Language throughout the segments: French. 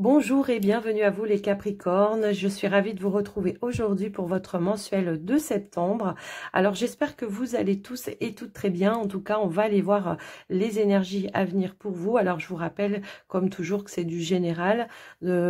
Bonjour et bienvenue à vous les Capricornes, je suis ravie de vous retrouver aujourd'hui pour votre mensuel de septembre. Alors j'espère que vous allez tous et toutes très bien, en tout cas on va aller voir les énergies à venir pour vous. Alors je vous rappelle comme toujours que c'est du général,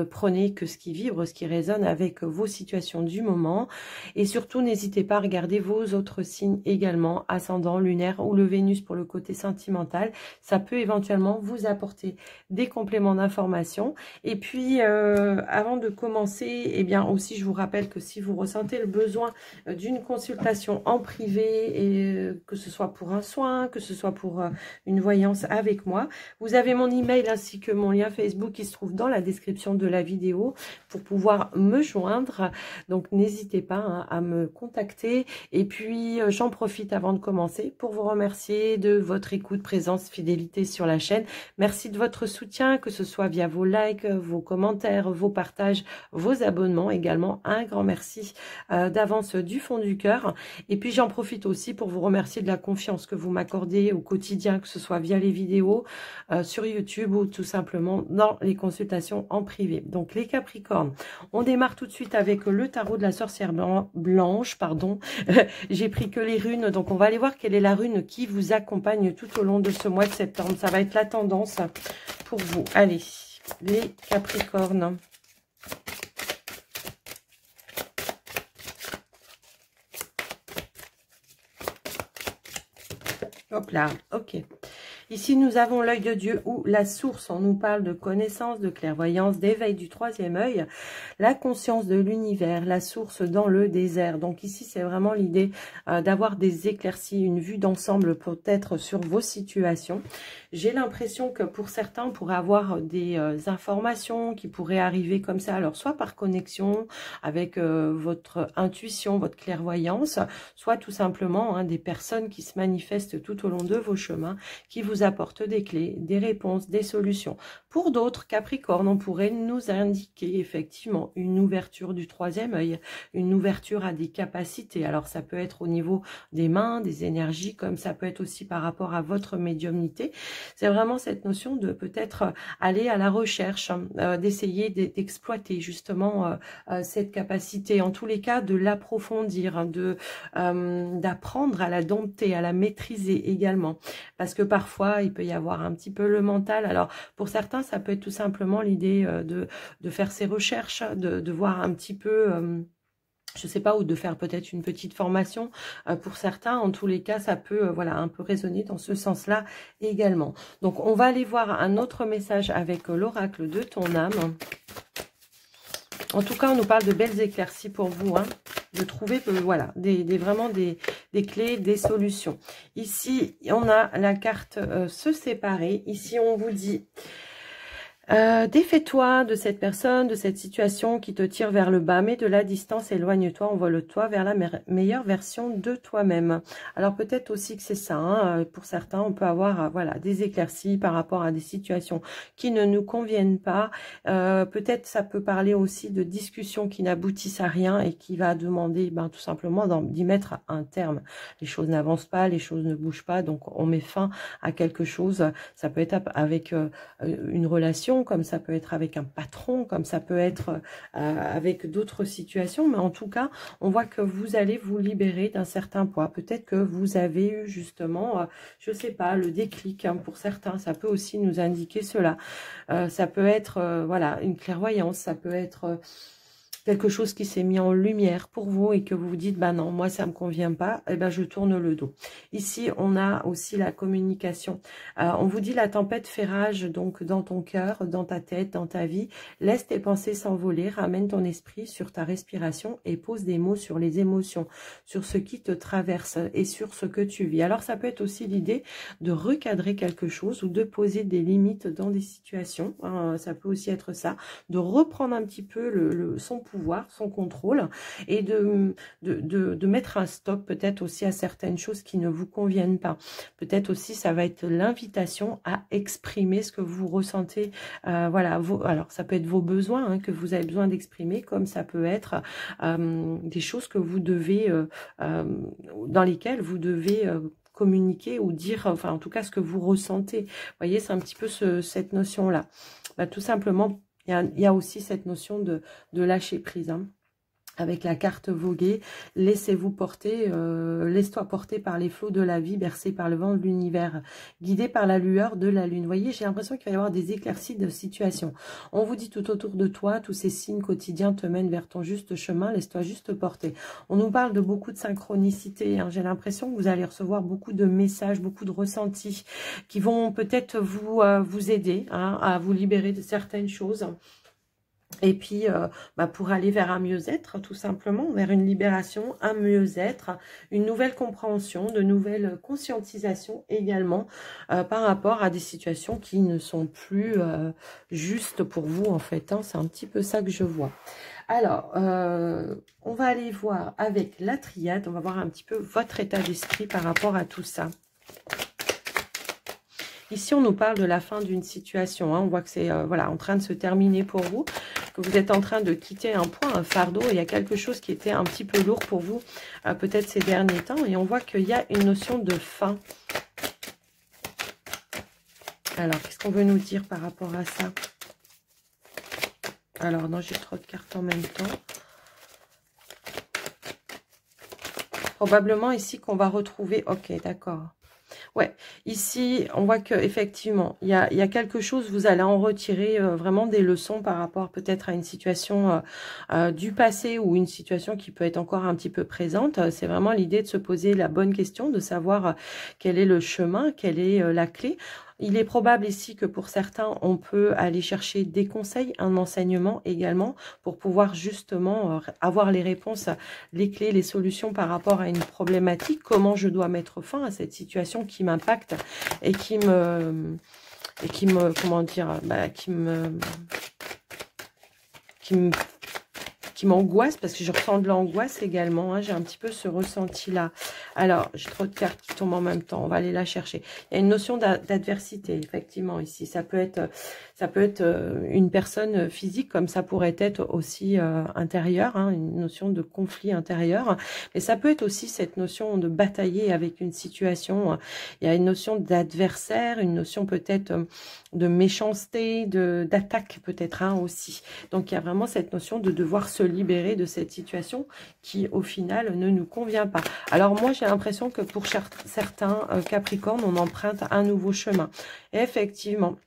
prenez que ce qui vibre, ce qui résonne avec vos situations du moment et surtout n'hésitez pas à regarder vos autres signes également, ascendant, lunaire ou le Vénus pour le côté sentimental, ça peut éventuellement vous apporter des compléments d'information. Et puis, avant de commencer, eh bien aussi, je vous rappelle que si vous ressentez le besoin d'une consultation en privé, et que ce soit pour un soin, que ce soit pour une voyance avec moi, vous avez mon email ainsi que mon lien Facebook qui se trouve dans la description de la vidéo pour pouvoir me joindre. Donc, n'hésitez pas hein, à me contacter. Et puis, j'en profite avant de commencer pour vous remercier de votre écoute, présence, fidélité sur la chaîne. Merci de votre soutien, que ce soit via vos likes, vos commentaires, vos partages, vos abonnements également. Un grand merci d'avance du fond du cœur. Et puis j'en profite aussi pour vous remercier de la confiance que vous m'accordez au quotidien, que ce soit via les vidéos sur YouTube ou tout simplement dans les consultations en privé. Donc les Capricornes, on démarre tout de suite avec le tarot de la sorcière blanche, pardon. J'ai pris que les runes, donc on va aller voir quelle est la rune qui vous accompagne tout au long de ce mois de septembre. Ça va être la tendance pour vous. Allez, les Capricornes. Hop là, ok. Ici, nous avons l'œil de Dieu ou la source. On nous parle de connaissance, de clairvoyance, d'éveil du troisième œil, la conscience de l'univers, la source dans le désert. Donc ici, c'est vraiment l'idée d'avoir des éclaircies, une vue d'ensemble peut-être sur vos situations. J'ai l'impression que pour certains, on pourrait avoir des informations qui pourraient arriver comme ça. Alors, soit par connexion avec votre intuition, votre clairvoyance, soit tout simplement hein, des personnes qui se manifestent tout au long de vos chemins, qui vous apportent des clés, des réponses, des solutions. Pour d'autres, Capricorne, on pourrait nous indiquer effectivement une ouverture du troisième œil, une ouverture à des capacités. Alors, ça peut être au niveau des mains, des énergies, comme ça peut être aussi par rapport à votre médiumnité. C'est vraiment cette notion de peut-être aller à la recherche, d'essayer d'exploiter justement cette capacité, en tous les cas de l'approfondir, d'apprendre à la dompter, à la maîtriser également. Parce que parfois, il peut y avoir un petit peu le mental. Alors, pour certains, ça peut être tout simplement l'idée de faire ses recherches, de voir un petit peu... je sais pas, ou de faire peut-être une petite formation pour certains. En tous les cas, ça peut voilà un peu résonner dans ce sens-là également. Donc, on va aller voir un autre message avec l'oracle de ton âme. En tout cas, on nous parle de belles éclaircies pour vous, hein, de trouver voilà vraiment des clés, des solutions. Ici, on a la carte se séparer. Ici, on vous dit... défais-toi de cette personne, de cette situation qui te tire vers le bas, mais de la distance, éloigne-toi, envole-toi vers la meilleure version de toi-même. Alors peut-être aussi que c'est ça, hein, pour certains, on peut avoir voilà des éclaircies par rapport à des situations qui ne nous conviennent pas. Peut-être ça peut parler aussi de discussions qui n'aboutissent à rien et qui va demander tout simplement d'y mettre un terme. Les choses n'avancent pas, les choses ne bougent pas, donc on met fin à quelque chose. Ça peut être avec une relation, comme ça peut être avec un patron, comme ça peut être avec d'autres situations, mais en tout cas, on voit que vous allez vous libérer d'un certain poids. Peut-être que vous avez eu justement, je sais pas, le déclic, hein, pour certains, ça peut aussi nous indiquer cela. Ça peut être, voilà, une clairvoyance, ça peut être... quelque chose qui s'est mis en lumière pour vous et que vous vous dites, bah non, moi ça me convient pas, et ben je tourne le dos. Ici, on a aussi la communication. On vous dit la tempête fait rage donc dans ton cœur, dans ta tête, dans ta vie. Laisse tes pensées s'envoler, ramène ton esprit sur ta respiration et pose des mots sur les émotions, sur ce qui te traverse et sur ce que tu vis. Alors ça peut être aussi l'idée de recadrer quelque chose ou de poser des limites dans des situations. Ça peut aussi être ça, de reprendre un petit peu son pouvoir, son contrôle et de mettre un stop peut-être aussi à certaines choses qui ne vous conviennent pas. Peut-être aussi ça va être l'invitation à exprimer ce que vous ressentez. Voilà, alors ça peut être vos besoins hein, que vous avez besoin d'exprimer, comme ça peut être des choses que vous devez, dans lesquelles vous devez communiquer ou dire, enfin en tout cas ce que vous ressentez. Vous voyez, c'est un petit peu cette notion-là. Tout simplement Il y a aussi cette notion de lâcher prise, hein. Avec la carte voguée, laissez-vous porter, laisse-toi porter par les flots de la vie, bercé par le vent de l'univers, guidé par la lueur de la lune. Vous voyez, j'ai l'impression qu'il va y avoir des éclaircies de situation. On vous dit tout autour de toi, tous ces signes quotidiens te mènent vers ton juste chemin, laisse-toi juste porter. On nous parle de beaucoup de synchronicité, hein. J'ai l'impression que vous allez recevoir beaucoup de messages, beaucoup de ressentis qui vont peut-être vous aider, hein, à vous libérer de certaines choses. Et puis, pour aller vers un mieux-être, tout simplement, vers une libération, un mieux-être, une nouvelle compréhension, de nouvelles conscientisations également par rapport à des situations qui ne sont plus justes pour vous, en fait, hein. C'est un petit peu ça que je vois. Alors, on va aller voir avec la triade, on va voir un petit peu votre état d'esprit par rapport à tout ça. Ici, on nous parle de la fin d'une situation, hein. On voit que c'est voilà, en train de se terminer pour vous, que vous êtes en train de quitter un poids, un fardeau. Il y a quelque chose qui était un petit peu lourd pour vous, peut-être ces derniers temps. Et on voit qu'il y a une notion de fin. Alors, qu'est-ce qu'on veut nous dire par rapport à ça? Alors, non, j'ai trop de cartes en même temps. Probablement ici qu'on va retrouver... Ok, d'accord. Ouais, ici, on voit qu'effectivement, il y a quelque chose, vous allez en retirer vraiment des leçons par rapport peut-être à une situation du passé ou une situation qui peut être encore un petit peu présente. C'est vraiment l'idée de se poser la bonne question, de savoir quel est le chemin, quelle est la clé. Il est probable ici que pour certains, on peut aller chercher des conseils, un enseignement également, pour pouvoir justement avoir les réponses, les clés, les solutions par rapport à une problématique. Comment je dois mettre fin à cette situation qui m'impacte et qui me, comment dire, qui m'angoisse, parce que je ressens de l'angoisse également, hein. J'ai un petit peu ce ressenti-là. Alors, j'ai trop de cartes qui tombent en même temps, on va aller la chercher. Il y a une notion d'adversité, effectivement, ici. Ça peut être une personne physique, comme ça pourrait être aussi intérieure, hein, une notion de conflit intérieur. Mais ça peut être aussi cette notion de batailler avec une situation. Il y a une notion d'adversaire, une notion peut-être de méchanceté, d'attaque peut-être, hein, aussi. Donc, il y a vraiment cette notion de devoir se libérer de cette situation qui, au final, ne nous convient pas. Alors, moi, j'ai l'impression que pour certains Capricornes, on emprunte un nouveau chemin. Et effectivement,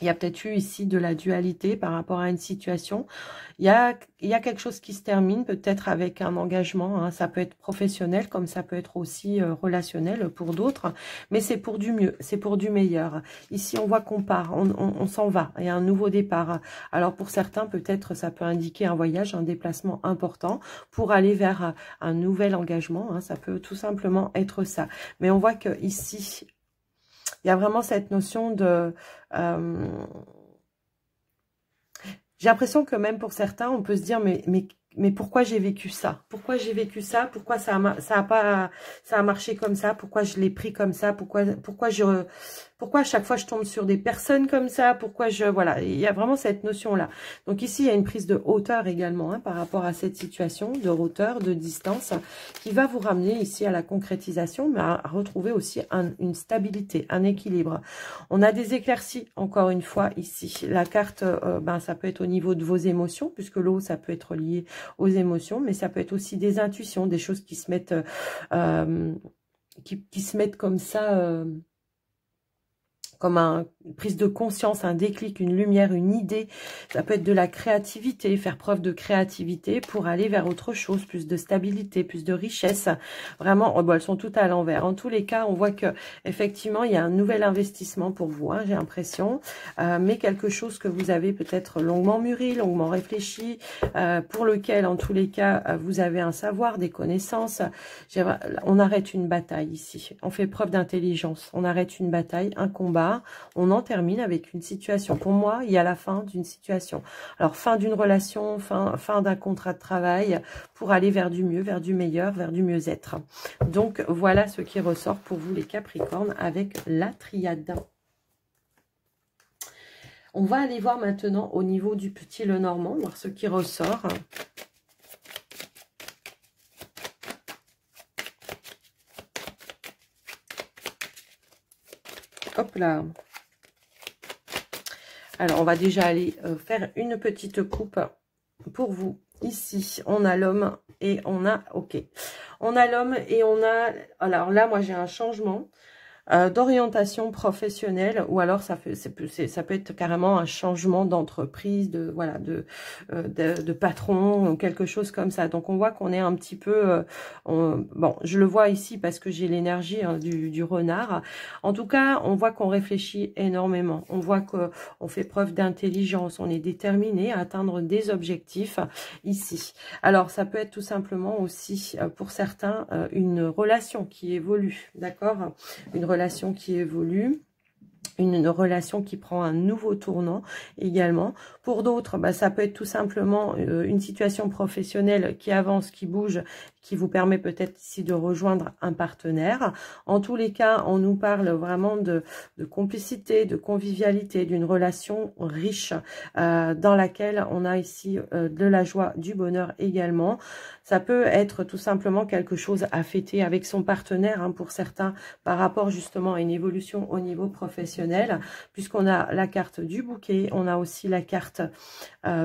il y a peut-être eu ici de la dualité par rapport à une situation. Il y a quelque chose qui se termine, peut-être avec un engagement, hein. Ça peut être professionnel, comme ça peut être aussi relationnel pour d'autres. Mais c'est pour du mieux, c'est pour du meilleur. Ici, on voit qu'on part, on s'en va. Il y a un nouveau départ. Alors, pour certains, peut-être, ça peut indiquer un voyage, un déplacement important pour aller vers un nouvel engagement, hein. Ça peut tout simplement être ça. Mais on voit que ici, il y a vraiment cette notion de... j'ai l'impression que même pour certains, on peut se dire, mais pourquoi j'ai vécu ça? Pourquoi j'ai vécu ça? Pourquoi ça a marché comme ça? Pourquoi je l'ai pris comme ça? Pourquoi à chaque fois je tombe sur des personnes comme ça? Voilà, il y a vraiment cette notion-là. Donc ici, il y a une prise de hauteur également, hein, par rapport à cette situation, de hauteur, de distance, qui va vous ramener ici à la concrétisation, mais à retrouver aussi une stabilité, un équilibre. On a des éclaircies, encore une fois, ici. La carte, ça peut être au niveau de vos émotions, puisque l'eau, ça peut être lié aux émotions, mais ça peut être aussi des intuitions, des choses qui se mettent, qui se mettent comme ça... comme une prise de conscience, un déclic, une lumière, une idée. Ça peut être de la créativité, faire preuve de créativité pour aller vers autre chose, plus de stabilité, plus de richesse. Vraiment, elles sont toutes à l'envers. En tous les cas, on voit que effectivement, il y a un nouvel investissement pour vous, hein, j'ai l'impression, mais quelque chose que vous avez peut-être longuement mûri, longuement réfléchi, pour lequel, en tous les cas, vous avez un savoir, des connaissances. On arrête une bataille ici. On fait preuve d'intelligence. On arrête une bataille, un combat. On en termine avec une situation. Pour moi, il y a la fin d'une situation. Alors, fin d'une relation, fin d'un contrat de travail, pour aller vers du mieux, vers du meilleur, vers du mieux-être. Donc, voilà ce qui ressort pour vous, les Capricornes, avec la triade. On va aller voir maintenant au niveau du petit Lenormand, voir ce qui ressort. Hop là. Alors, on va déjà aller faire une petite coupe pour vous. Ici, on a l'homme et on a... Ok. On a l'homme et on a... Alors là, moi, j'ai un changement d'orientation professionnelle, ou alors ça peut être carrément un changement d'entreprise, de patron, ou quelque chose comme ça. Donc on voit qu'on est un petit peu bon, je le vois ici parce que j'ai l'énergie du renard. En tout cas, on voit qu'on réfléchit énormément, on voit qu'on fait preuve d'intelligence, on est déterminé à atteindre des objectifs ici. Alors ça peut être tout simplement aussi pour certains une relation qui évolue, d'accord, une relation qui évolue, une relation qui prend un nouveau tournant également. Pour d'autres, bah, ça peut être tout simplement une situation professionnelle qui avance, qui bouge, qui vous permet peut-être ici de rejoindre un partenaire. En tous les cas, on nous parle vraiment de complicité, de convivialité, d'une relation riche dans laquelle on a ici de la joie, du bonheur également. Ça peut être tout simplement quelque chose à fêter avec son partenaire, hein, pour certains, par rapport justement à une évolution au niveau professionnel, puisqu'on a la carte du bouquet, on a aussi la carte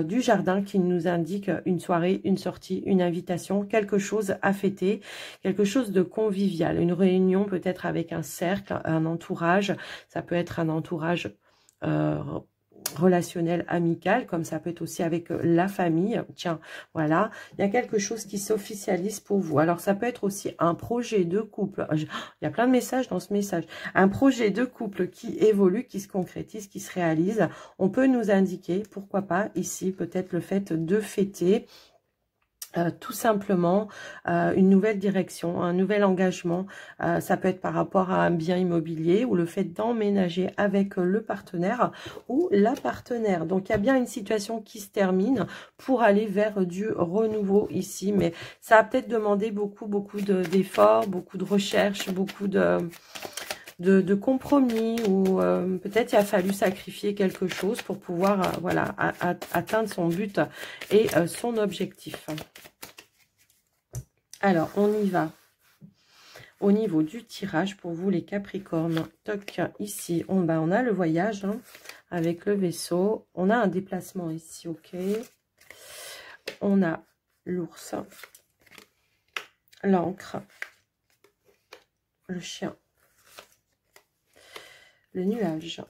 du jardin qui nous indique une soirée, une sortie, une invitation, quelque chose à fêter, quelque chose de convivial, une réunion peut-être avec un cercle, un entourage, ça peut être un entourage relationnel, amical, comme ça peut être aussi avec la famille. Tiens, voilà, il y a quelque chose qui s'officialise pour vous. Alors, ça peut être aussi un projet de couple. Il y a plein de messages dans ce message. Un projet de couple qui évolue, qui se concrétise, qui se réalise. On peut nous indiquer, pourquoi pas, ici, peut-être le fait de fêter tout simplement une nouvelle direction, un nouvel engagement. Ça peut être par rapport à un bien immobilier ou le fait d'emménager avec le partenaire ou la partenaire. Donc, il y a bien une situation qui se termine pour aller vers du renouveau ici. Mais ça a peut-être demandé beaucoup d'efforts, beaucoup de recherches, beaucoup de compromis, ou peut-être il a fallu sacrifier quelque chose pour pouvoir voilà, atteindre son but et son objectif. Alors, on y va au niveau du tirage pour vous les Capricornes. Toc, ici, on a le voyage hein, avec le vaisseau. On a un déplacement ici, ok. On a l'ours, l'encre, le chien, le nuage.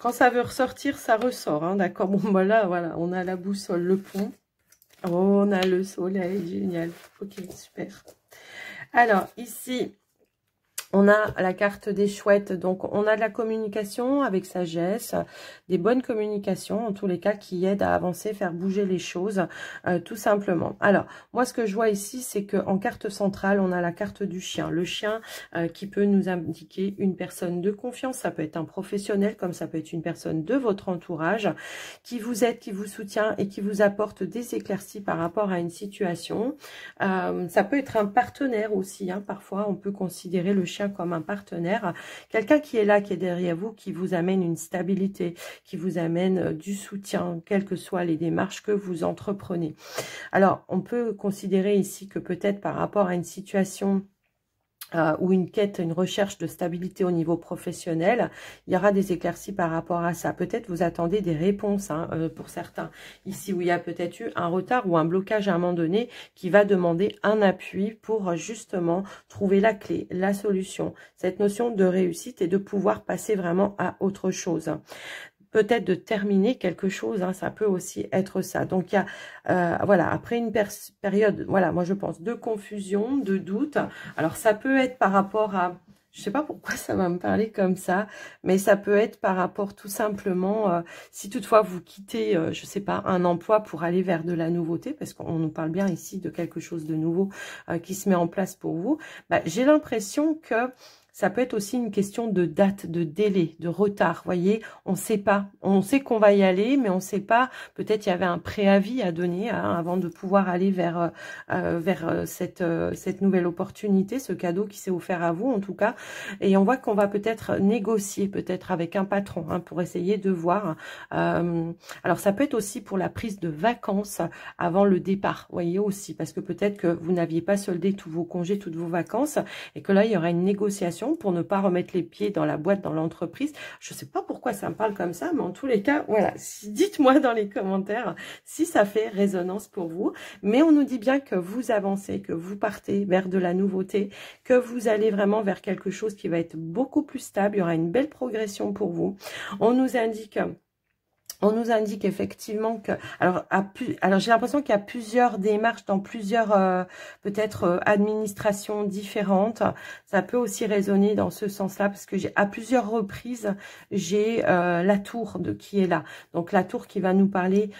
Quand ça veut ressortir, ça ressort, hein, d'accord. Bon, bah là, voilà, on a la boussole, le pont. Oh, on a le soleil, génial. Ok, super. Alors, ici, on a la carte des chouettes, donc on a de la communication avec sagesse, des bonnes communications en tous les cas qui aident à avancer, faire bouger les choses tout simplement. Alors moi ce que je vois ici c'est que en carte centrale on a la carte du chien, le chien qui peut nous indiquer une personne de confiance, ça peut être un professionnel comme ça peut être une personne de votre entourage qui vous aide, qui vous soutient et qui vous apporte des éclaircies par rapport à une situation. Ça peut être un partenaire aussi, hein, parfois on peut considérer le chien comme un partenaire, quelqu'un qui est là, qui est derrière vous, qui vous amène une stabilité, qui vous amène du soutien, quelles que soient les démarches que vous entreprenez. Alors, on peut considérer ici que peut-être par rapport à une situation ou une quête, une recherche de stabilité au niveau professionnel, il y aura des éclaircies par rapport à ça. Peut-être vous attendez des réponses hein, pour certains. Ici où il y a peut-être eu un retard ou un blocage à un moment donné qui va demander un appui pour justement trouver la clé, la solution. Cette notion de réussite et de pouvoir passer vraiment à autre chose. Peut-être de terminer quelque chose, hein, ça peut aussi être ça. Donc, il y a, voilà, après une période, voilà, moi je pense, de confusion, de doute. Alors, ça peut être par rapport à, je sais pas pourquoi ça va me parler comme ça, mais ça peut être par rapport tout simplement, si toutefois vous quittez, je sais pas, un emploi pour aller vers de la nouveauté, parce qu'on nous parle bien ici de quelque chose de nouveau qui se met en place pour vous, bah, j'ai l'impression que ça peut être aussi une question de date, de délai, de retard. Vous voyez, on ne sait pas. On sait qu'on va y aller, mais on ne sait pas. Peut-être il y avait un préavis à donner hein, avant de pouvoir aller vers cette nouvelle opportunité, ce cadeau qui s'est offert à vous en tout cas. Et on voit qu'on va peut-être négocier, peut-être avec un patron, hein, pour essayer de voir. Alors ça peut être aussi pour la prise de vacances avant le départ. Vous voyez aussi, parce que peut-être que vous n'aviez pas soldé tous vos congés, toutes vos vacances, et que là il y aura une négociation situation pour ne pas remettre les pieds dans la boîte, dans l'entreprise. Je ne sais pas pourquoi ça me parle comme ça, mais en tous les cas, voilà, dites-moi dans les commentaires si ça fait résonance pour vous. Mais on nous dit bien que vous avancez, que vous partez vers de la nouveauté, que vous allez vraiment vers quelque chose qui va être beaucoup plus stable. Il y aura une belle progression pour vous. On nous indique effectivement que, alors j'ai l'impression qu'il y a plusieurs démarches dans plusieurs peut-être administrations différentes. Ça peut aussi résonner dans ce sens-là parce que à plusieurs reprises j'ai la tour qui est là. Donc la tour qui va nous parler,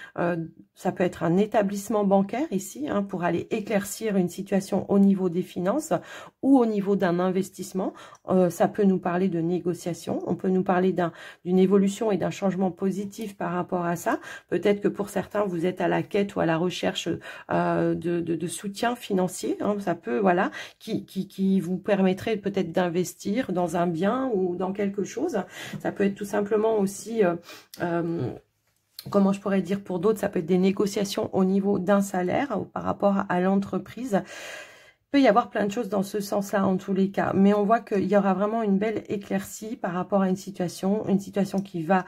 ça peut être un établissement bancaire ici pour aller éclaircir une situation au niveau des finances ou au niveau d'un investissement. Ça peut nous parler de négociation. On peut nous parler d'une évolution et d'un changement positif par rapport à ça. Peut-être que pour certains, vous êtes à la quête ou à la recherche de soutien financier. Ça peut, voilà, qui vous permettrait peut-être d'investir dans un bien ou dans quelque chose. Ça peut être tout simplement aussi... comment je pourrais dire pour d'autres, ça peut être des négociations au niveau d'un salaire ou par rapport à l'entreprise. Il peut y avoir plein de choses dans ce sens-là en tous les cas, mais on voit qu'il y aura vraiment une belle éclaircie par rapport à une situation qui va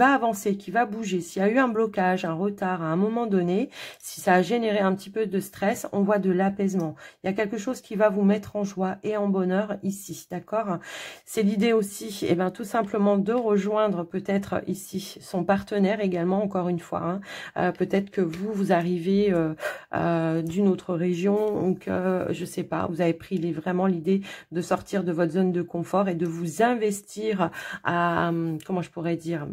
avancer, qui va bouger. S'il y a eu un blocage, un retard à un moment donné, si ça a généré un petit peu de stress, on voit de l'apaisement. Il y a quelque chose qui va vous mettre en joie et en bonheur ici, d'accord? C'est l'idée aussi, tout simplement de rejoindre peut-être ici son partenaire également, encore une fois. Peut-être que vous arrivez d'une autre région. Donc, je sais pas, vous avez pris vraiment l'idée de sortir de votre zone de confort et de vous investir à, comment je pourrais dire,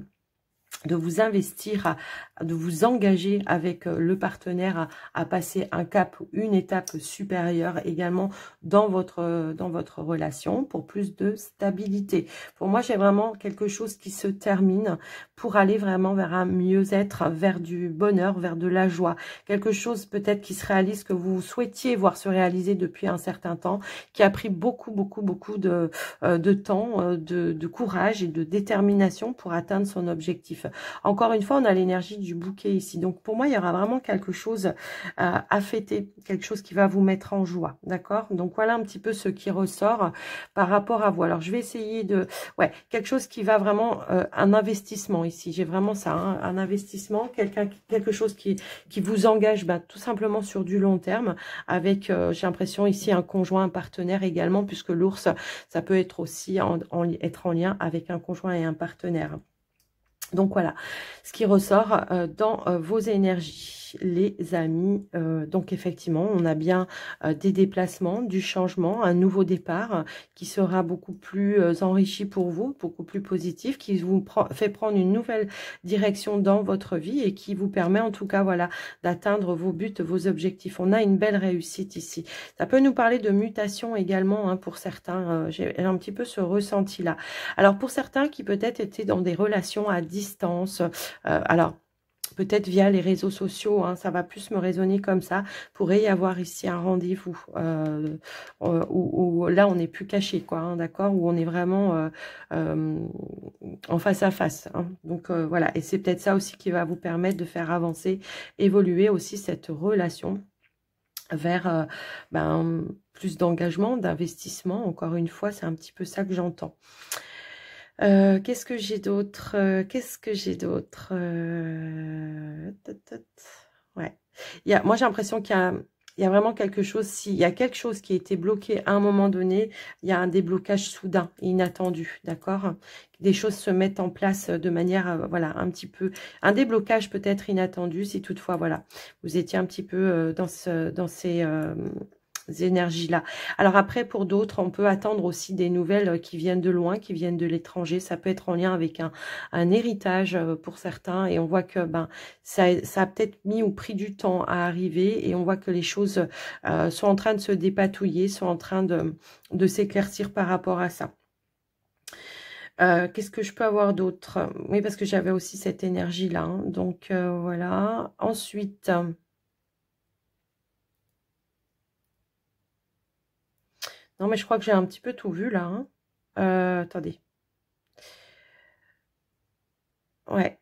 de vous investir, de vous engager avec le partenaire à passer un cap, une étape supérieure également dans votre relation pour plus de stabilité. Pour moi, j'ai vraiment quelque chose qui se termine pour aller vraiment vers un mieux-être, vers du bonheur, vers de la joie. Quelque chose peut-être qui se réalise, que vous souhaitiez voir se réaliser depuis un certain temps, qui a pris beaucoup de temps, de courage et de détermination pour atteindre son objectif. Encore une fois, on a l'énergie du bouquet ici. Donc, pour moi, il y aura vraiment quelque chose à fêter, quelque chose qui va vous mettre en joie, d'accord? Donc, voilà un petit peu ce qui ressort par rapport à vous. Alors, je vais essayer de... Ouais, quelque chose qui va vraiment... un investissement ici. J'ai vraiment ça, un investissement, quelque chose qui vous engage tout simplement sur du long terme avec, j'ai l'impression ici, un conjoint, un partenaire également, puisque l'ours, ça peut être aussi être en lien avec un conjoint et un partenaire. Donc voilà, ce qui ressort dans vos énergies, les amis. Donc effectivement, on a bien des déplacements, du changement, un nouveau départ qui sera beaucoup plus enrichi pour vous, beaucoup plus positif, qui vous fait prendre une nouvelle direction dans votre vie et qui vous permet en tout cas, voilà, d'atteindre vos buts, vos objectifs. On a une belle réussite ici. Ça peut nous parler de mutation également pour certains. J'ai un petit peu ce ressenti-là. Alors pour certains qui peut-être étaient dans des relations à distance, alors peut-être via les réseaux sociaux, ça va plus me résonner comme ça, pourrait y avoir ici un rendez-vous où là on n'est plus caché, quoi, d'accord, où on est vraiment en face à face. Donc voilà, et c'est peut-être ça aussi qui va vous permettre de faire avancer, évoluer aussi cette relation vers plus d'engagement, d'investissement. Encore une fois, c'est un petit peu ça que j'entends. Qu'est-ce que j'ai d'autre? Ouais. Moi, j'ai l'impression qu'il y a vraiment quelque chose. S'il y a quelque chose qui a été bloqué à un moment donné, il y a un déblocage soudain et inattendu, d'accord? Des choses se mettent en place de manière, voilà, un petit peu... Un déblocage peut-être inattendu, si toutefois, voilà, vous étiez un petit peu dans ces énergies-là. Alors après, pour d'autres, on peut attendre aussi des nouvelles qui viennent de loin, qui viennent de l'étranger. Ça peut être en lien avec un héritage pour certains. Et on voit que ça a peut-être mis ou pris du temps à arriver. Et on voit que les choses sont en train de se dépatouiller, sont en train de s'éclaircir par rapport à ça. Qu'est-ce que je peux avoir d'autre? Oui, parce que j'avais aussi cette énergie-là. Donc, voilà. Ensuite... Non, mais je crois que j'ai un petit peu tout vu, là. Attendez. Ouais.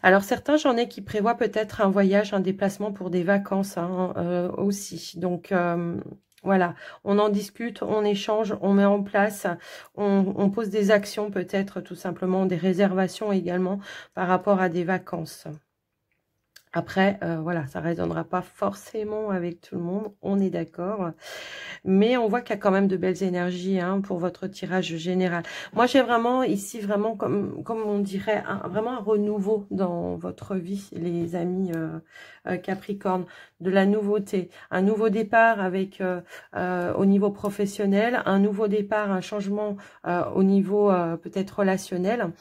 Alors, certains, j'en ai qui prévoient peut-être un voyage, un déplacement pour des vacances hein, aussi. Donc, voilà, on en discute, on échange, on met en place, on pose des actions peut-être tout simplement, des réservations également par rapport à des vacances. Après, voilà, ça ne résonnera pas forcément avec tout le monde, on est d'accord. Mais on voit qu'il y a quand même de belles énergies hein, pour votre tirage général. Moi, j'ai vraiment ici, vraiment, comme on dirait, vraiment un renouveau dans votre vie, les amis Capricorne, de la nouveauté. Un nouveau départ avec au niveau professionnel, un nouveau départ, un changement au niveau peut-être relationnel.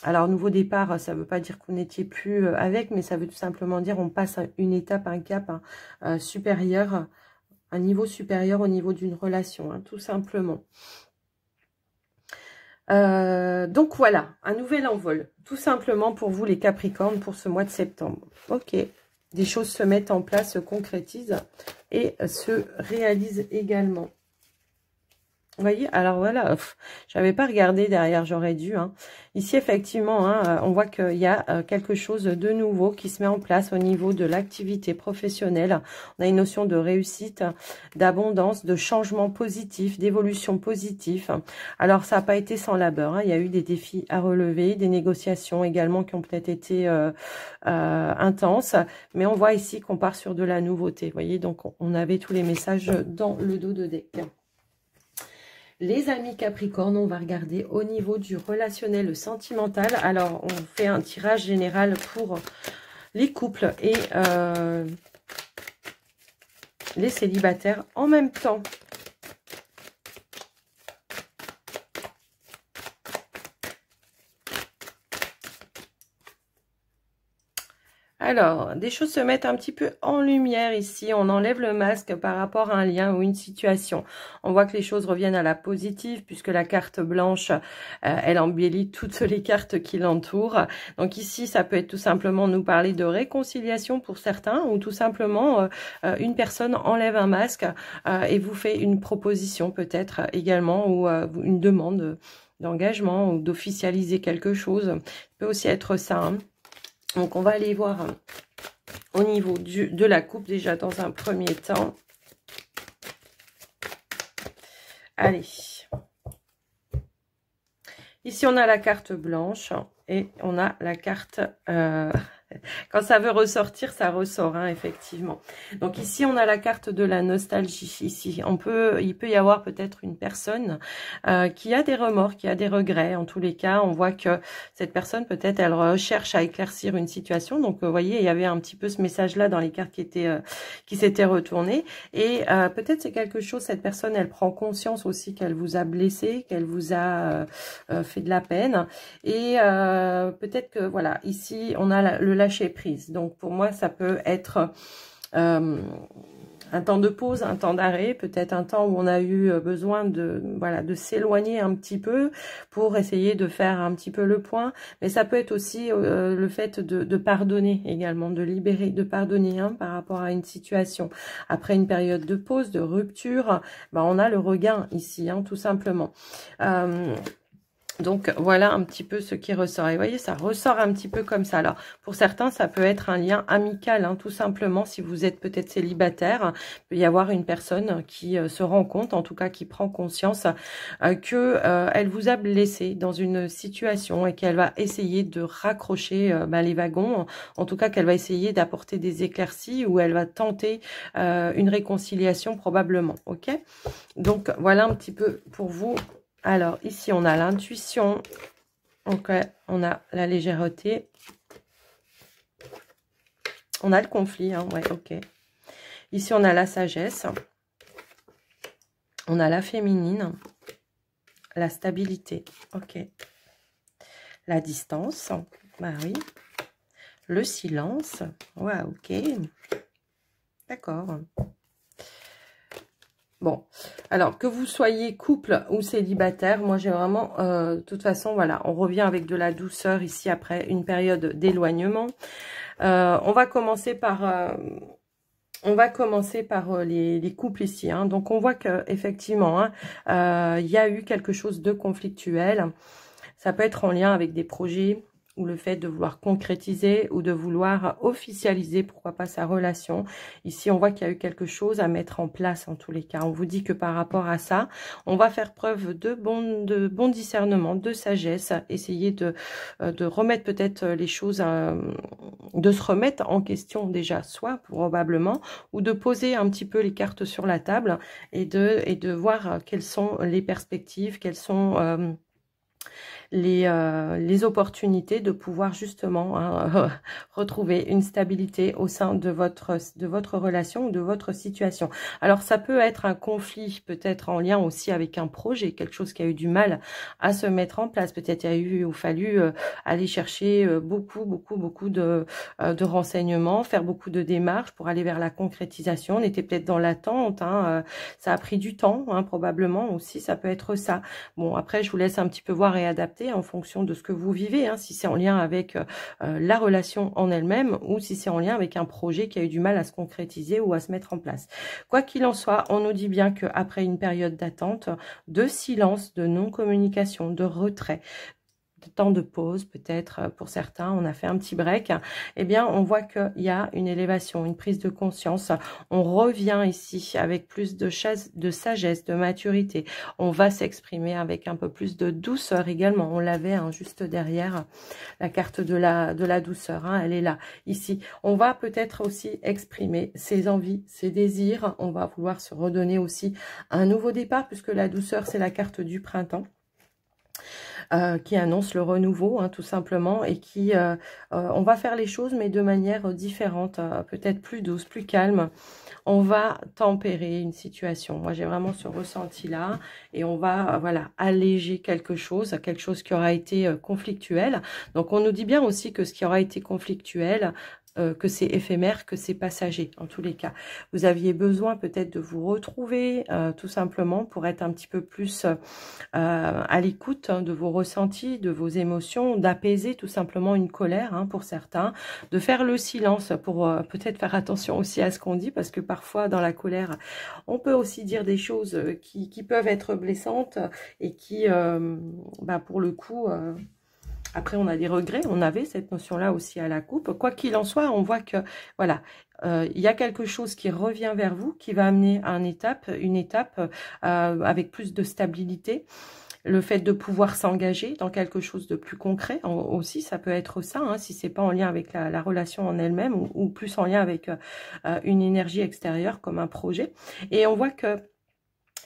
Alors, nouveau départ, ça ne veut pas dire qu'on n'était plus avec, mais ça veut tout simplement dire on passe à une étape, un cap supérieur, un niveau supérieur au niveau d'une relation, hein, tout simplement. Donc, voilà, un nouvel envol, tout simplement pour vous les Capricornes pour ce mois de septembre. Ok, des choses se mettent en place, se concrétisent et se réalisent également. Vous voyez, alors voilà, j'avais pas regardé derrière, j'aurais dû. Hein. Ici, effectivement, hein, on voit qu'il y a quelque chose de nouveau qui se met en place au niveau de l'activité professionnelle. On a une notion de réussite, d'abondance, de changement positif, d'évolution positive. Alors, ça n'a pas été sans labeur. Hein. Il y a eu des défis à relever, des négociations également qui ont peut-être été intenses. Mais on voit ici qu'on part sur de la nouveauté. Vous voyez, donc on avait tous les messages dans le dos de deck. Les amis Capricorne, on va regarder au niveau du relationnel sentimental. Alors, on fait un tirage général pour les couples et les célibataires en même temps. Alors, des choses se mettent un petit peu en lumière ici. On enlève le masque par rapport à un lien ou une situation. On voit que les choses reviennent à la positive puisque la carte blanche, elle embellit toutes les cartes qui l'entourent. Donc ici, ça peut être tout simplement nous parler de réconciliation pour certains ou tout simplement une personne enlève un masque et vous fait une proposition peut-être également ou une demande d'engagement ou d'officialiser quelque chose. Ça peut aussi être ça, hein. Donc, on va aller voir au niveau de la coupe déjà dans un premier temps. Allez. Ici, on a la carte blanche et on a la carte... Quand ça veut ressortir, ça ressort, hein, effectivement. Donc ici, on a la carte de la nostalgie. Ici, il peut y avoir peut-être une personne qui a des remords, qui a des regrets. En tous les cas, on voit que cette personne, peut-être, elle recherche à éclaircir une situation. Donc, vous voyez, il y avait un petit peu ce message-là dans les cartes qui s'étaient retournées. Et peut-être c'est quelque chose, cette personne, elle prend conscience aussi qu'elle vous a blessé, qu'elle vous a fait de la peine. Et peut-être que, voilà, ici, on a le lâcher prise. Donc pour moi, ça peut être un temps de pause, un temps d'arrêt, peut-être un temps où on a eu besoin de de s'éloigner un petit peu pour essayer de faire un petit peu le point. Mais ça peut être aussi le fait de pardonner également, de libérer, de pardonner hein, par rapport à une situation. Après une période de pause, de rupture, on a le regain ici, hein, tout simplement. Donc, voilà un petit peu ce qui ressort. Et vous voyez, ça ressort un petit peu comme ça. Alors, pour certains, ça peut être un lien amical, hein, tout simplement. Si vous êtes peut-être célibataire, il peut y avoir une personne qui se rend compte, en tout cas qui prend conscience, qu'elle vous a blessé dans une situation et qu'elle va essayer de raccrocher les wagons. En tout cas, qu'elle va essayer d'apporter des éclaircies ou elle va tenter une réconciliation probablement. Ok? Donc, voilà un petit peu pour vous. Alors, ici, on a l'intuition. Ok, on a la légèreté. On a le conflit, hein, ouais, ok. Ici, on a la sagesse. On a la féminine. La stabilité, ok. La distance, bah oui. Le silence, ouais, ok. D'accord. Bon, alors que vous soyez couple ou célibataire, moi j'ai vraiment, de toute façon, voilà, on revient avec de la douceur ici après une période d'éloignement. On va commencer par les couples ici. Hein. Donc on voit que effectivement, hein, y a eu quelque chose de conflictuel. Ça peut être en lien avec des projets, ou le fait de vouloir concrétiser ou de vouloir officialiser, pourquoi pas, sa relation. Ici, on voit qu'il y a eu quelque chose à mettre en place en tous les cas. On vous dit que par rapport à ça, on va faire preuve de bon discernement, de sagesse, essayer de remettre peut-être les choses, de se remettre en question déjà, soit probablement, ou de poser un petit peu les cartes sur la table et de voir quelles sont les perspectives, quelles sont les opportunités de pouvoir justement retrouver une stabilité au sein de votre relation ou de votre situation. Alors ça peut être un conflit, peut-être en lien aussi avec un projet, quelque chose qui a eu du mal à se mettre en place. Peut-être il y a eu ou fallu aller chercher beaucoup de renseignements, faire beaucoup de démarches pour aller vers la concrétisation. On était peut-être dans l'attente, hein, ça a pris du temps, hein, probablement aussi, ça peut être ça. Bon, après, je vous laisse un petit peu voir et adapter en fonction de ce que vous vivez, hein, si c'est en lien avec la relation en elle-même ou si c'est en lien avec un projet qui a eu du mal à se concrétiser ou à se mettre en place. Quoi qu'il en soit, on nous dit bien qu'après une période d'attente, de silence, de non-communication, de retrait, de temps de pause, peut-être pour certains, on a fait un petit break, eh bien, on voit qu'il y a une élévation, une prise de conscience. On revient ici avec plus de sagesse, de maturité. On va s'exprimer avec un peu plus de douceur également. On l'avait hein, juste derrière la carte de la douceur, hein, elle est là. Ici, on va peut-être aussi exprimer ses envies, ses désirs. On va vouloir se redonner aussi un nouveau départ, puisque la douceur, c'est la carte du printemps. Qui annonce le renouveau, hein, tout simplement, et qui, on va faire les choses, mais de manière différente, peut-être plus douce, plus calme. On va tempérer une situation. Moi, j'ai vraiment ce ressenti-là, et on va, voilà, alléger quelque chose qui aura été conflictuel. Donc, on nous dit bien aussi que ce qui aura été conflictuel, que c'est éphémère, que c'est passager, en tous les cas. Vous aviez besoin peut-être de vous retrouver, tout simplement, pour être un petit peu plus à l'écoute hein, de vos ressentis, de vos émotions, d'apaiser tout simplement une colère hein, pour certains, de faire le silence pour peut-être faire attention aussi à ce qu'on dit, parce que parfois dans la colère, on peut aussi dire des choses qui peuvent être blessantes et qui, pour le coup... Après, on a des regrets, on avait cette notion-là aussi à la coupe. Quoi qu'il en soit, on voit que, voilà, il y a quelque chose qui revient vers vous, qui va amener à une étape avec plus de stabilité. Le fait de pouvoir s'engager dans quelque chose de plus concret aussi, ça peut être ça, hein, si c'est pas en lien avec la relation en elle-même ou plus en lien avec une énergie extérieure comme un projet. Et on voit que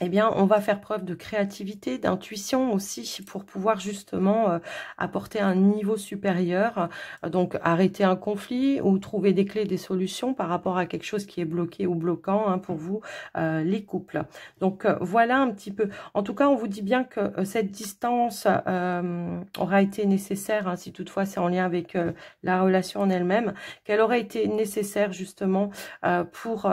eh bien, on va faire preuve de créativité, d'intuition aussi pour pouvoir justement apporter un niveau supérieur. Donc, arrêter un conflit ou trouver des clés, des solutions par rapport à quelque chose qui est bloqué ou bloquant hein, pour vous, les couples. Donc, voilà un petit peu. En tout cas, on vous dit bien que cette distance aura été nécessaire, hein, si toutefois c'est en lien avec la relation en elle-même, qu'elle aurait été nécessaire justement pour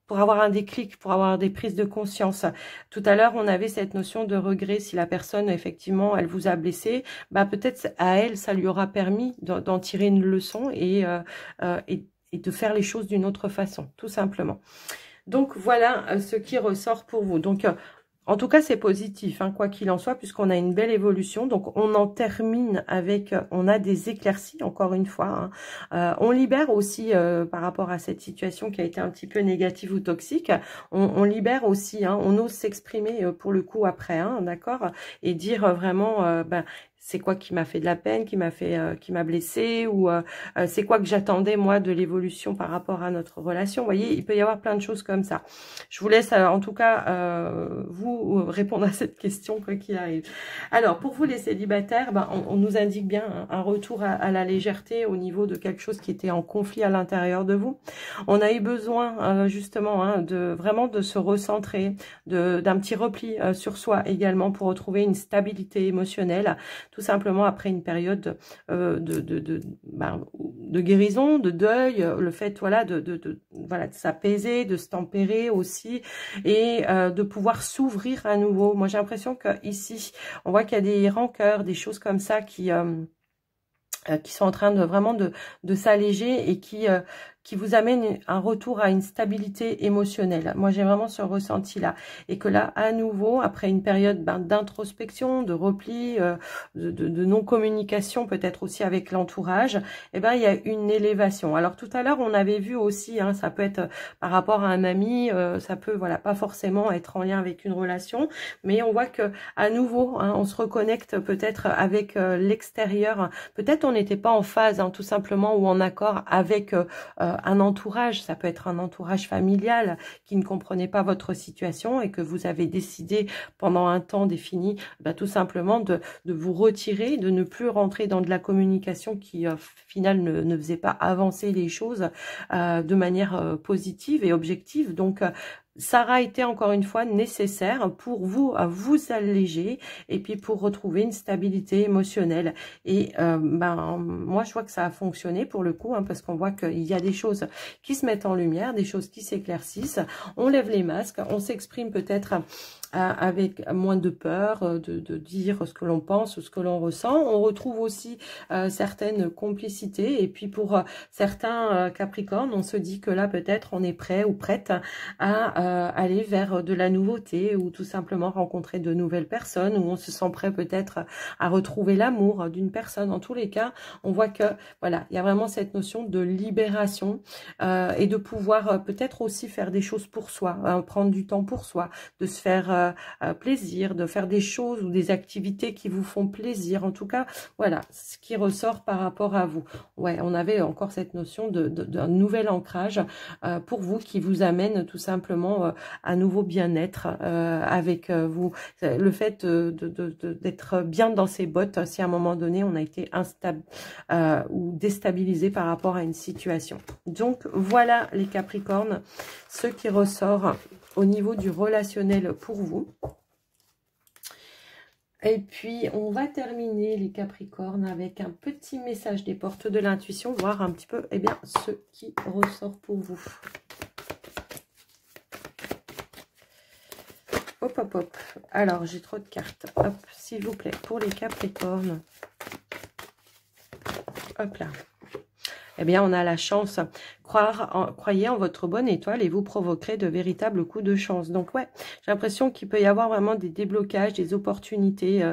avoir un déclic, pour avoir des prises de conscience. Tout à l'heure, on avait cette notion de regret. Si la personne, effectivement, elle vous a blessé, peut-être à elle, ça lui aura permis d'en tirer une leçon et de faire les choses d'une autre façon, tout simplement. Donc, voilà ce qui ressort pour vous. Donc, en tout cas, c'est positif, hein, quoi qu'il en soit, puisqu'on a une belle évolution. Donc, on en termine avec, on a des éclaircies, encore une fois. Hein. On libère aussi, par rapport à cette situation qui a été un petit peu négative ou toxique, on libère aussi, hein, on ose s'exprimer pour le coup après, hein, d'accord, et dire vraiment, c'est quoi qui m'a fait de la peine, qui m'a blessé, ou c'est quoi que j'attendais moi de l'évolution par rapport à notre relation. Vous voyez, il peut y avoir plein de choses comme ça. Je vous laisse en tout cas vous répondre à cette question quoi qu'il arrive. Alors pour vous les célibataires, on nous indique bien hein, un retour à la légèreté au niveau de quelque chose qui était en conflit à l'intérieur de vous. On a eu besoin justement hein, vraiment de se recentrer, d'un petit repli sur soi également pour retrouver une stabilité émotionnelle. Tout simplement après une période de guérison, de deuil, le fait voilà de s'apaiser, de se tempérer aussi et de pouvoir s'ouvrir à nouveau. Moi j'ai l'impression que ici on voit qu'il y a des rancœurs, des choses comme ça qui sont en train de vraiment de s'alléger et qui qui vous amène un retour à une stabilité émotionnelle. Moi, j'ai vraiment ce ressenti-là. Et que là, à nouveau, après une période d'introspection, de repli, de non-communication, peut-être aussi avec l'entourage, eh ben, il y a une élévation. Alors, tout à l'heure, on avait vu aussi, hein, ça peut être par rapport à un ami, ça peut, voilà, pas forcément être en lien avec une relation, mais on voit que à nouveau, hein, on se reconnecte peut-être avec l'extérieur. Peut-être on n'était pas en phase, hein, tout simplement, ou en accord avec un entourage. Ça peut être un entourage familial qui ne comprenait pas votre situation et que vous avez décidé pendant un temps défini, tout simplement de vous retirer, de ne plus rentrer dans de la communication qui, au final, ne faisait pas avancer les choses de manière positive et objective. Donc, ça aura été encore une fois nécessaire pour vous à vous alléger et puis pour retrouver une stabilité émotionnelle. Et moi, je vois que ça a fonctionné pour le coup, hein, parce qu'on voit qu'il y a des choses qui se mettent en lumière, des choses qui s'éclaircissent. On lève les masques, on s'exprime peut-être avec moins de peur de dire ce que l'on pense ou ce que l'on ressent. On retrouve aussi certaines complicités. Et puis pour certains Capricornes, on se dit que là peut-être on est prêt ou prête à aller vers de la nouveauté ou tout simplement rencontrer de nouvelles personnes, où on se sent prêt peut-être à retrouver l'amour d'une personne. En tous les cas, on voit que voilà, il y a vraiment cette notion de libération et de pouvoir peut-être aussi faire des choses pour soi, hein, prendre du temps pour soi, de se faire plaisir, de faire des choses ou des activités qui vous font plaisir. En tout cas, voilà, ce qui ressort par rapport à vous. Ouais, on avait encore cette notion d'un nouvel ancrage pour vous qui vous amène tout simplement un nouveau bien-être avec vous. Le fait d'être bien dans ses bottes si à un moment donné on a été instable ou déstabilisé par rapport à une situation. Donc voilà les Capricornes, ce qui ressort au niveau du relationnel pour vous. Et puis, on va terminer les Capricornes avec un petit message des portes de l'intuition, voir un petit peu, eh bien, ce qui ressort pour vous. Hop, hop, hop. Alors, j'ai trop de cartes. Hop, s'il vous plaît, pour les Capricornes. Hop là. Eh bien, on a la chance. Croyez en votre bonne étoile et vous provoquerez de véritables coups de chance. Donc, ouais, j'ai l'impression qu'il peut y avoir vraiment des déblocages, des opportunités,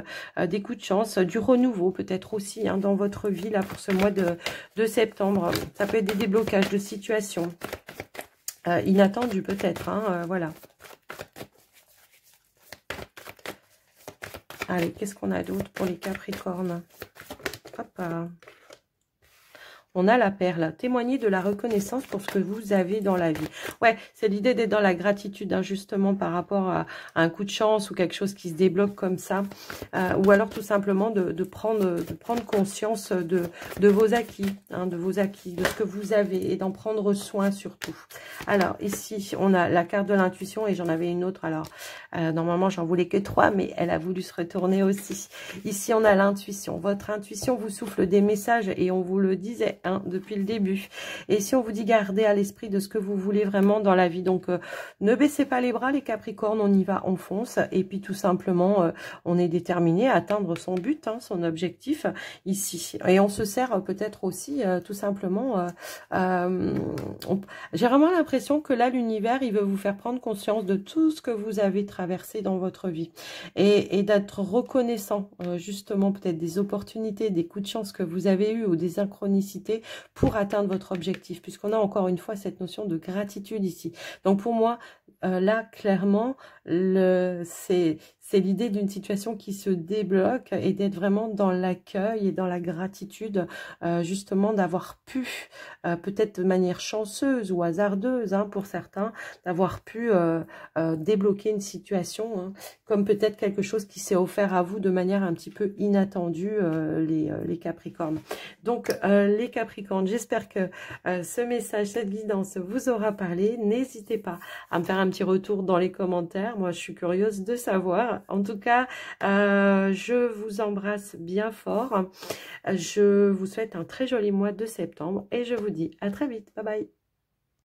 des coups de chance, du renouveau peut-être aussi hein, dans votre vie, là, pour ce mois de septembre. Ça peut être des déblocages de situations inattendus peut-être, hein, voilà. Allez, qu'est-ce qu'on a d'autre pour les Capricornes? Hop. On a la perle. Témoignez de la reconnaissance pour ce que vous avez dans la vie. Ouais, c'est l'idée d'être dans la gratitude, hein, justement, par rapport à un coup de chance ou quelque chose qui se débloque comme ça. Ou alors, tout simplement, de prendre conscience de vos acquis, hein, de ce que vous avez et d'en prendre soin surtout. Alors, ici, on a la carte de l'intuition et j'en avais une autre. Alors, normalement, j'en voulais que 3, mais elle a voulu se retourner aussi. Ici, on a l'intuition. Votre intuition vous souffle des messages et on vous le disait, hein, depuis le début. Et si on vous dit gardez à l'esprit de ce que vous voulez vraiment dans la vie, donc ne baissez pas les bras les Capricornes, on y va, on fonce. Et puis tout simplement, on est déterminé à atteindre son but, hein, son objectif ici. Et on se sert peut-être aussi tout simplement, j'ai vraiment l'impression que là, l'univers, il veut vous faire prendre conscience de tout ce que vous avez traversé dans votre vie. Et d'être reconnaissant, justement, peut-être des opportunités, des coups de chance que vous avez eus ou des synchronicités pour atteindre votre objectif, puisqu'on a encore une fois cette notion de gratitude ici. Donc pour moi, là, clairement, c'est l'idée d'une situation qui se débloque et d'être vraiment dans l'accueil et dans la gratitude, justement, d'avoir pu, peut-être de manière chanceuse ou hasardeuse, hein, pour certains, d'avoir pu débloquer une situation, hein, comme peut-être quelque chose qui s'est offert à vous de manière un petit peu inattendue, les Capricornes. Donc, les Capricornes, j'espère que ce message, cette guidance vous aura parlé. N'hésitez pas à me faire un petit retour dans les commentaires. Moi, je suis curieuse de savoir. En tout cas, je vous embrasse bien fort. Je vous souhaite un très joli mois de septembre et je vous dis à très vite. Bye bye.